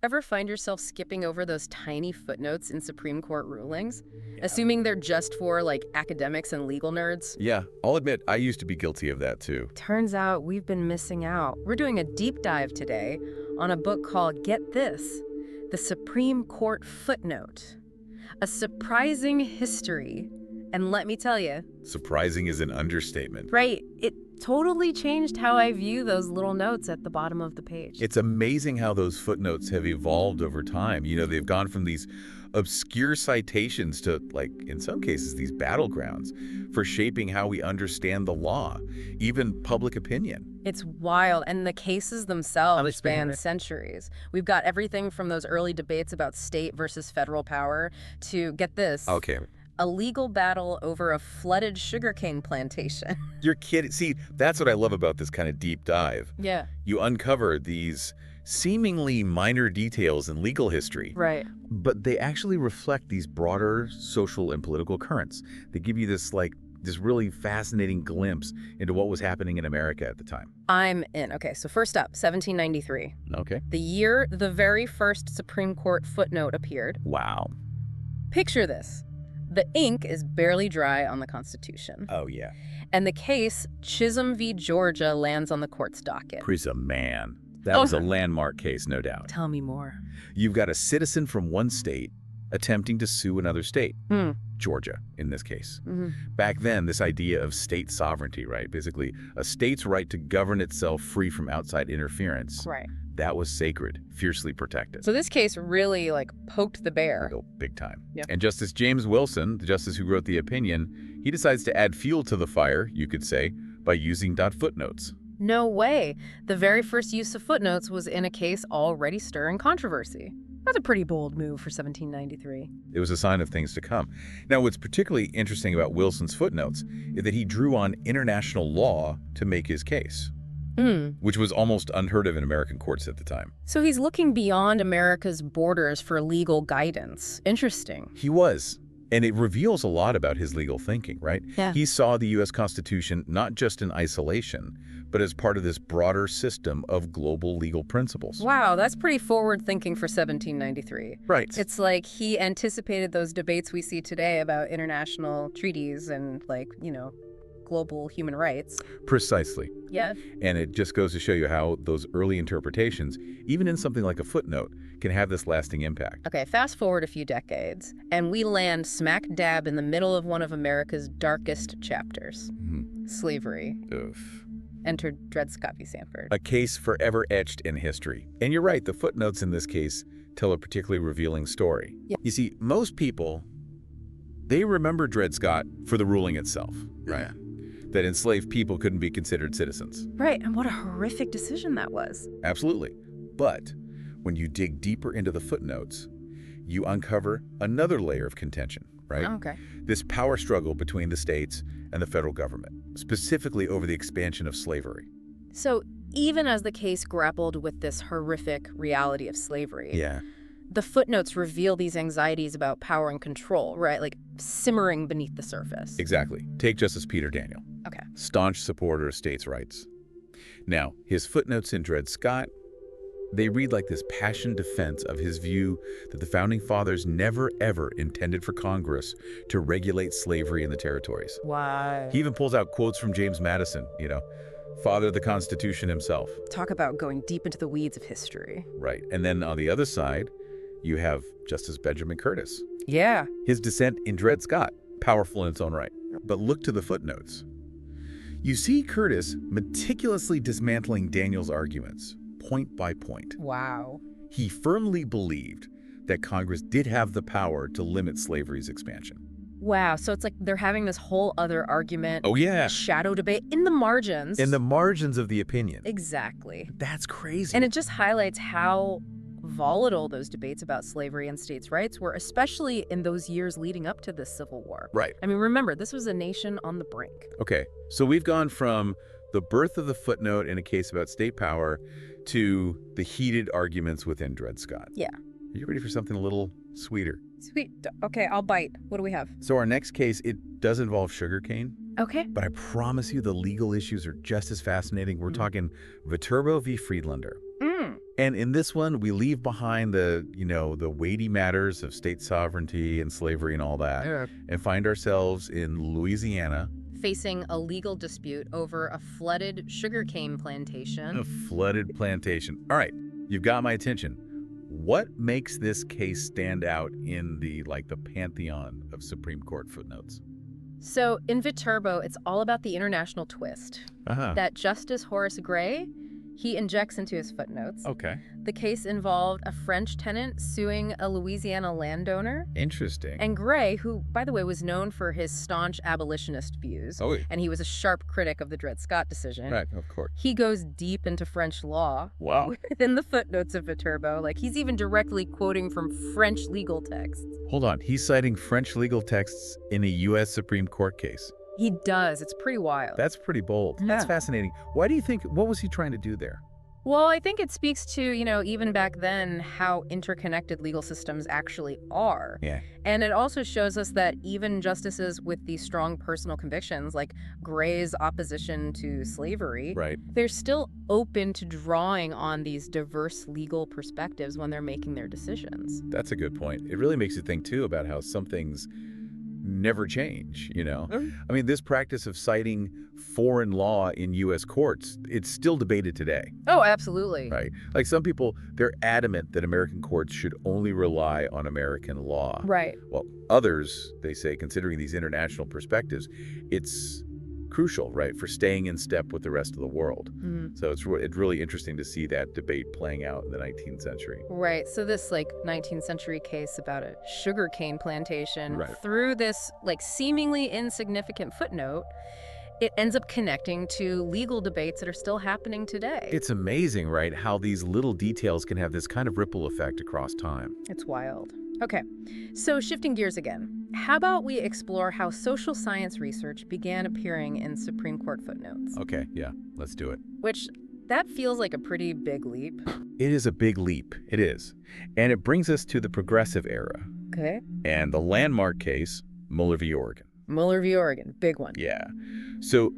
Ever find yourself skipping over those tiny footnotes in Supreme Court rulings, assuming they're just for, like, academics and legal nerds? Yeah, I'll admit I used to be guilty of that too. Turns out we've been missing out. We're doing a deep dive today on a book called, get this, The Supreme Court Footnote, a surprising history. And let me tell you, Surprising is an understatement. right, it totally changed how I view those little notes at the bottom of the page. It's amazing how those footnotes have evolved over time. You know, they've gone from these obscure citations to, like, in some cases, these battlegrounds for shaping how we understand the law, even public opinion. It's wild, and the cases themselves span centuries. We've got everything from those early debates about state versus federal power to, get this, Okay. a legal battle over a flooded sugarcane plantation. You're kidding. See, that's what I love about this kind of deep dive. Yeah. You uncover these seemingly minor details in legal history, Right. but they actually reflect these broader social and political currents. They give you this really fascinating glimpse into what was happening in America at the time. I'm in. Okay, so first up, 1793. Okay. The year the very first Supreme Court footnote appeared. Wow. Picture this. The ink is barely dry on the Constitution. Oh, yeah. And the case, Chisholm v. Georgia, lands on the court's docket. Prism, man. That was a landmark case, no doubt. Tell me more. You've got a citizen from one state attempting to sue another state. Georgia, in this case. Back then, this idea of state sovereignty, right? Basically, a state's right to govern itself free from outside interference. Right. That was sacred, fiercely protected. So this case really, poked the bear. Oh, big time. Yeah. And Justice James Wilson, the justice who wrote the opinion, he decides to add fuel to the fire, you could say, by using footnotes. No way. The very first use of footnotes was in a case already stirring controversy. That's a pretty bold move for 1793. It was a sign of things to come. Now, what's particularly interesting about Wilson's footnotes is that he drew on international law to make his case, which was almost unheard of in American courts at the time. So he's looking beyond America's borders for legal guidance. Interesting. He was. And it reveals a lot about his legal thinking, right? Yeah. He saw the U.S. Constitution not just in isolation, but as part of this broader system of global legal principles. Wow, that's pretty forward thinking for 1793. Right. It's like he anticipated those debates we see today about international treaties and, global human rights. Precisely. Yeah. And it just goes to show you how those early interpretations, even in something like a footnote, can have this lasting impact. Okay, fast forward a few decades, and we land smack dab in the middle of one of America's darkest chapters. Slavery. Oof. Entered Dred Scott v. Sanford. A case forever etched in history. And you're right, the footnotes in this case tell a particularly revealing story. Yeah. You see, most people, they remember Dred Scott for the ruling itself, right? That enslaved people couldn't be considered citizens. Right, and what a horrific decision that was. Absolutely. But when you dig deeper into the footnotes, you uncover another layer of contention, right? Okay. This power struggle between the states and the federal government, specifically over the expansion of slavery. So even as the case grappled with this horrific reality of slavery, Yeah. the footnotes reveal these anxieties about power and control, right? Like simmering beneath the surface. Exactly. Take Justice Peter Daniel. Okay. Staunch supporter of states' rights. Now, his footnotes in Dred Scott, they read like this passionate defense of his view that the Founding Fathers never, ever intended for Congress to regulate slavery in the territories. Why? He even pulls out quotes from James Madison, father of the Constitution himself. Talk about going deep into the weeds of history. Right. And then on the other side, you have Justice Benjamin Curtis. Yeah. His dissent in Dred Scott, powerful in its own right. But look to the footnotes. You see Curtis meticulously dismantling Daniel's arguments, point by point. Wow. He firmly believed that Congress did have the power to limit slavery's expansion. Wow, so it's like they're having this whole other argument. Oh, yeah. Shadow debate in the margins. In the margins of the opinion. Exactly. That's crazy. And it just highlights how volatile those debates about slavery and states' rights were, especially in those years leading up to the Civil War. Right. I mean, remember, this was a nation on the brink. Okay, so we've gone from the birth of the footnote in a case about state power to the heated arguments within Dred Scott. Yeah. Are you ready for something a little sweeter? Sweet. Okay, I'll bite. What do we have? So our next case, it does involve sugarcane, Okay. but I promise you the legal issues are just as fascinating. We're talking Viterbo v. Friedlander. And in this one, we leave behind the weighty matters of state sovereignty and slavery and all that, and find ourselves in Louisiana. Facing a legal dispute over a flooded sugarcane A plantation. flooded plantation. All right, you've got my attention. What makes this case stand out in the pantheon of Supreme Court footnotes? So in Viterbo, it's all about the international twist that Justice Horace Gray, he injects into his footnotes. Okay. The case involved a French tenant suing a Louisiana landowner. Interesting. And Gray, who, by the way, was known for his staunch abolitionist views, and he was a sharp critic of the Dred Scott decision. Right, of course. He goes deep into French law. Wow. Within the footnotes of Viterbo. He's even directly quoting from French legal texts. Hold on. He's citing French legal texts in a U.S. Supreme Court case. He does. It's pretty wild. That's pretty bold. That's fascinating. Why do you think, what was he trying to do there? Well, I think it speaks to, even back then, how interconnected legal systems actually are. Yeah. And it also shows us that even justices with these strong personal convictions, like Gray's opposition to slavery, they're still open to drawing on these diverse legal perspectives when they're making their decisions. That's a good point. It really makes you think, too, about how some things never change, I mean, this practice of citing foreign law in U.S. courts, it's still debated today. Oh, absolutely. Right. Like some people, they're adamant that American courts should only rely on American law. Right. Well, others, they say, considering these international perspectives, it's crucial, right, for staying in step with the rest of the world. So it's really interesting to see that debate playing out in the 19th century. Right. So this 19th century case about a sugarcane plantation, through this seemingly insignificant footnote, it ends up connecting to legal debates that are still happening today. It's amazing, right, how these little details can have this kind of ripple effect across time. It's wild. Okay, so shifting gears again, how about we explore how social science research began appearing in Supreme Court footnotes? Okay, yeah, let's do it. Which, that feels like a pretty big leap. It is a big leap, it is. And it brings us to the progressive era. Okay. And the landmark case, Mueller v. Oregon. Mueller v. Oregon, big one. Yeah. So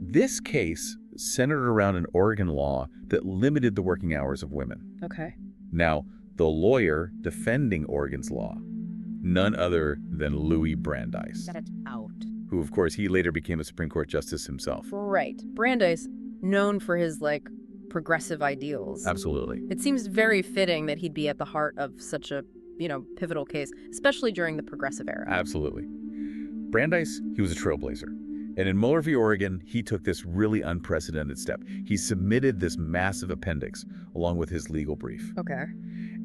this case centered around an Oregon law that limited the working hours of women. Okay. Now, the lawyer defending Oregon's law, none other than Louis Brandeis. Got it out. Who, of course, he later became a Supreme Court justice himself. Right. Brandeis, known for his, progressive ideals. Absolutely. It seems very fitting that he'd be at the heart of such a, pivotal case, especially during the progressive era. Absolutely. Brandeis, he was a trailblazer. And in Mueller v. Oregon, he took this really unprecedented step. He submitted this massive appendix along with his legal brief. Okay.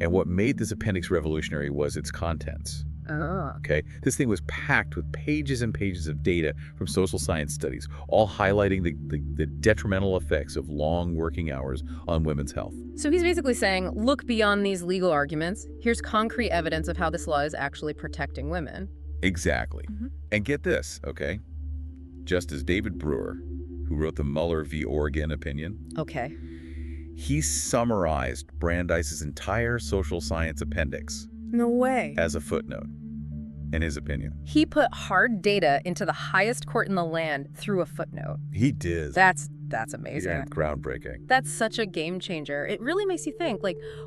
And what made this appendix revolutionary was its contents. Okay, this thing was packed with pages and pages of data from social science studies, all highlighting the detrimental effects of long working hours on women's health. So he's basically saying, look beyond these legal arguments. Here's concrete evidence of how this law is actually protecting women. Exactly. And get this, okay? Justice David Brewer, who wrote the Mueller v. Oregon opinion, okay, he summarized Brandeis's entire social science appendix. No way. As a footnote, in his opinion. He put hard data into the highest court in the land through a footnote. He did. That's amazing. Yeah, groundbreaking. That's such a game changer. It really makes you think,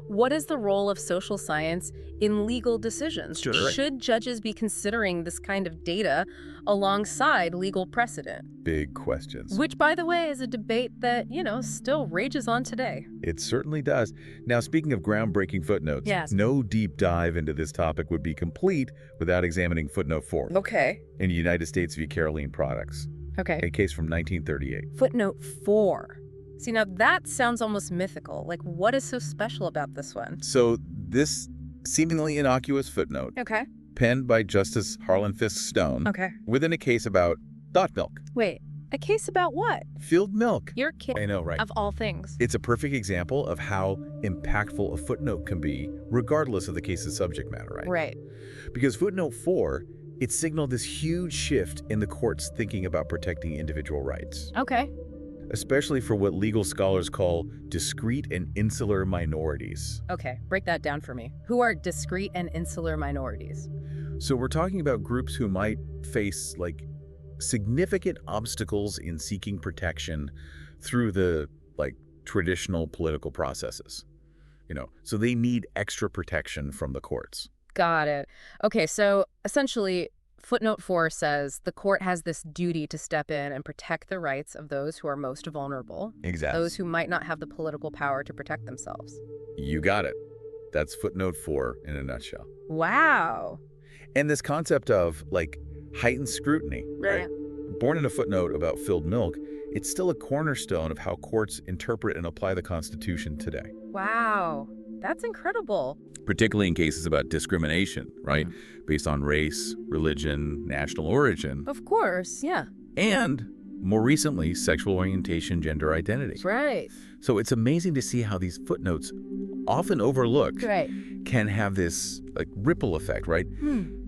what is the role of social science in legal decisions? Sure. Should judges be considering this kind of data alongside legal precedent? Big questions. Which, by the way, is a debate that, still rages on today. It certainly does. Now, speaking of groundbreaking footnotes, no deep dive into this topic would be complete without examining footnote 4. Okay. In United States v. Caroline Products. Okay. A case from 1938. Footnote 4. See, now that sounds almost mythical. What is so special about this one? So this seemingly innocuous footnote, okay, penned by Justice Harlan Fiske Stone, okay, within a case about dot milk. Wait, a case about what? Filled milk. You're kidding. I know, right? Of all things. It's a perfect example of how impactful a footnote can be, regardless of the case's subject matter, right? Right. Because footnote 4, it signaled this huge shift in the court's thinking about protecting individual rights. Okay. Especially for what legal scholars call discrete and insular minorities. Okay, break that down for me. Who are discrete and insular minorities? So we're talking about groups who might face significant obstacles in seeking protection through the traditional political processes. So they need extra protection from the courts. Got it. Okay, so essentially, footnote 4 says the court has this duty to step in and protect the rights of those who are most vulnerable, Exactly. those who might not have the political power to protect themselves. You got it. That's footnote 4 in a nutshell. Wow. And this concept of, heightened scrutiny, right? Born in a footnote about filled milk, it's still a cornerstone of how courts interpret and apply the Constitution today. Wow. That's incredible. Particularly in cases about discrimination, right? Based on race, religion, national origin. Of course, yeah. And, more recently, sexual orientation, gender identity. Right. So it's amazing to see how these footnotes, often overlooked, can have this ripple effect, right?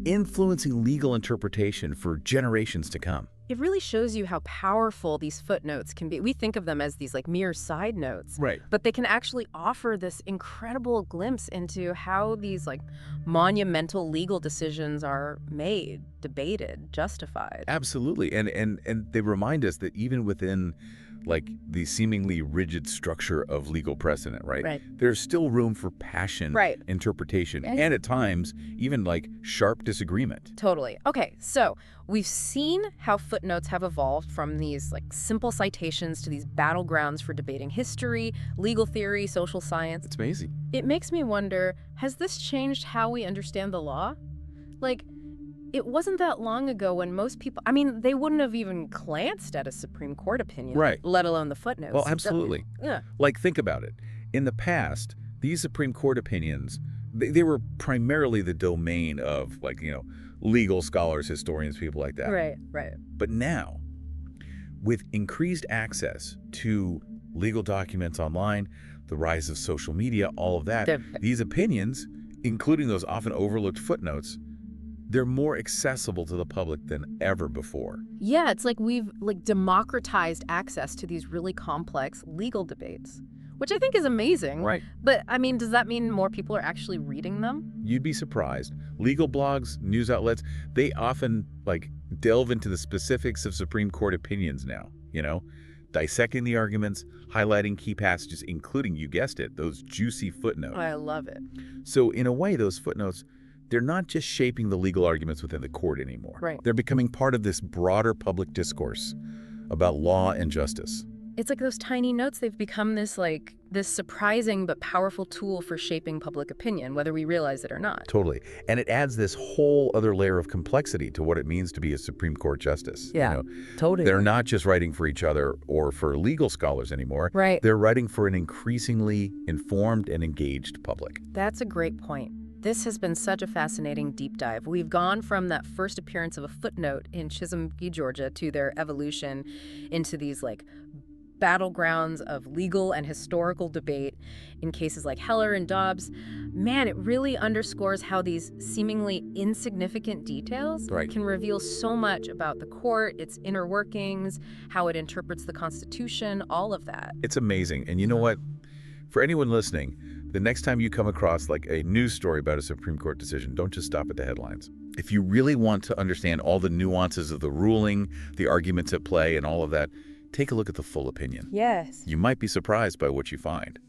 Influencing legal interpretation for generations to come. It really shows you how powerful these footnotes can be. We think of them as these mere side notes. Right. But they can actually offer this incredible glimpse into how these monumental legal decisions are made, debated, justified. Absolutely. And they remind us that even within the seemingly rigid structure of legal precedent, right? There's still room for passion, interpretation, and at times even sharp disagreement. Totally. Okay, so we've seen how footnotes have evolved from these simple citations to these battlegrounds for debating history, legal theory, social science. It's amazing. It makes me wonder, has this changed how we understand the law? It wasn't that long ago when most people, they wouldn't have even glanced at a Supreme Court opinion, let alone the footnotes. Well, absolutely. Yeah. Think about it. In the past, these Supreme Court opinions, they were primarily the domain of, legal scholars, historians, people like that. Right. But now, with increased access to legal documents online, the rise of social media, all of that, these opinions, including those often overlooked footnotes, they're more accessible to the public than ever before. Yeah, it's we've democratized access to these really complex legal debates, which I think is amazing. Right. But, does that mean more people are actually reading them? You'd be surprised. Legal blogs, news outlets, they often, delve into the specifics of Supreme Court opinions now, dissecting the arguments, highlighting key passages, including, you guessed it, those juicy footnotes. I love it. So, in a way, those footnotes, they're not just shaping the legal arguments within the court anymore. Right. They're becoming part of this broader public discourse about law and justice. It's those tiny notes, they've become this surprising but powerful tool for shaping public opinion, whether we realize it or not. Totally. And it adds this whole other layer of complexity to what it means to be a Supreme Court justice. Yeah, totally. They're not just writing for each other or for legal scholars anymore. Right. They're writing for an increasingly informed and engaged public. That's a great point. This has been such a fascinating deep dive. We've gone from that first appearance of a footnote in Chisholm v. Georgia to their evolution into these battlegrounds of legal and historical debate in cases like Heller and Dobbs. Man, it really underscores how these seemingly insignificant details can reveal so much about the court, its inner workings, how it interprets the Constitution, all of that. It's amazing. And you know what? For anyone listening, the next time you come across a news story about a Supreme Court decision, don't just stop at the headlines. If you really want to understand all the nuances of the ruling, the arguments at play, and all of that, take a look at the full opinion. Yes. You might be surprised by what you find,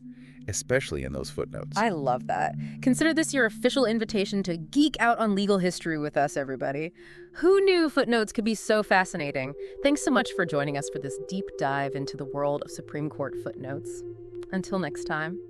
especially in those footnotes. I love that. Consider this your official invitation to geek out on legal history with us, everybody. Who knew footnotes could be so fascinating? Thanks so much for joining us for this deep dive into the world of Supreme Court footnotes. Until next time.